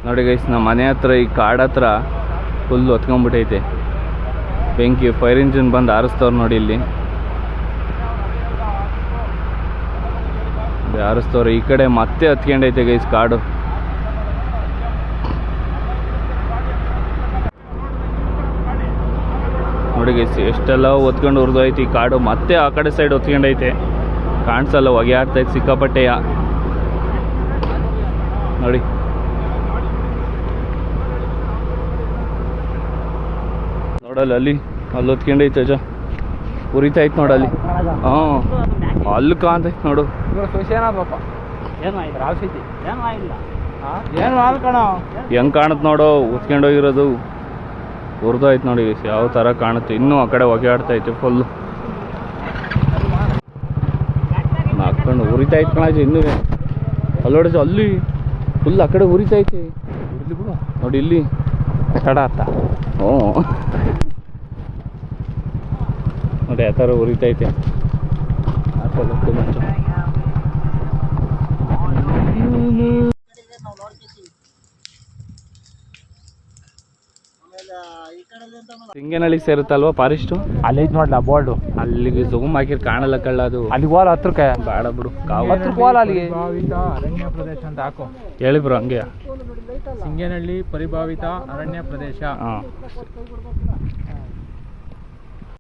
ನೋಡಿ ಗೈಸ್, ನಮ್ಮ ಮನೆ ಹತ್ರ ಈ ಕಾಡು ಹತ್ರ ಫುಲ್ ಹೊತ್ಕೊಂಡ್ಬಿಟ್ಟೈತೆ ಬೆಂಕಿ. ಫೈರ್ ಇಂಜಿನ್ ಬಂದು ಆರಿಸ್ತವ್ರು ನೋಡಿ, ಇಲ್ಲಿ ಆರಿಸ್ತವ್ರು. ಈ ಕಡೆ ಮತ್ತೆ ಹತ್ಕೊಂಡೈತೆ ಗೈಸ್ ಕಾಡು. ನೋಡಿ ಗೈಸ್, ಎಷ್ಟೆಲ್ಲ ಹೊತ್ಕೊಂಡು ಉರಿದೋಯ್ತು ಈ ಕಾಡು. ಮತ್ತೆ ಆ ಕಡೆ ಸೈಡ್ ಹೊತ್ಕೊಂಡೈತೆ, ಕಾಣಿಸಲ್ಲ, ಹೊಗೆ ಆಗ್ತೈತೆ ಸಿಕ್ಕಾಪಟ್ಟೆಯ. ನೋಡಿ ನೋಡಲ್ಲ, ಅಲ್ಲಿ ಹೊತ್ಕೊಂಡೈತೆ ಅಜ್ಜ, ಉರಿತೈತೆ ನೋಡಲ್ಲಿ. ಹಾಂ, ಅಲ್ಲಿ ಕಾಣ್ತೈತೆ ನೋಡು. ಹೆಂಗ್ ಕಾಣುತ್ತೆ ನೋಡು, ಹೊತ್ಕೊಂಡೋಗಿರೋದು ಉರಿದೋಯ್ತು ನೋಡಿ ಯಾವ ಥರ ಕಾಣುತ್ತೆ. ಇನ್ನೂ ಆ ಕಡೆ ಹೊಗೆ ಆಡ್ತೈತೆ ಫುಲ್ಲು, ಹಾಕೊಂಡು ಉರಿತೈತೆ ಕಣ ಇನ್ನೂ. ಅಲ್ಲೋಡ ಅಲ್ಲಿ ಫುಲ್ ಆ ಕಡೆ ಉರಿತೈತೆ ನೋಡಿ, ಇಲ್ಲಿ ಕಡ ಆತ. ಹ್ಞೂ ನೋಡಿ ಆ ಥರ ಉರಿತೈತೆ. ಸಿಂಗೇನಹಳ್ಳಿಗೆ ಸೇರುತ್ತಲ್ವಾ ಫಾರೆಸ್ಟು? ಅಲ್ಲಿ ಐತೆ ನೋಡ್ಲ ಬೋರ್ಡು, ಅಲ್ಲಿಗೆ ಝೂಮ್ ಹಾಕಿರ್ ಕಾಣಲ್ಲ ಕಳ್ಳ ಅದು. ಅಲ್ಲಿಗೆ ಹೋಲ ಹತ್ರಕ್ಕೆ ಬೇಡ ಬಿಡು, ಹತ್ರಕ್ಕೆ ಹೋಲ. ಅಲ್ಲಿಗೆ ಅರಣ್ಯ ಪ್ರದೇಶ ಅಂತ ಹಾಕು ಹೇಳಿ ಬ್ರೋ. ಹಂಗೆ ಸಿಂಗೇನಹಳ್ಳಿ ಪರಿಭಾವಿತ ಅರಣ್ಯ ಪ್ರದೇಶ. ಹಾಂ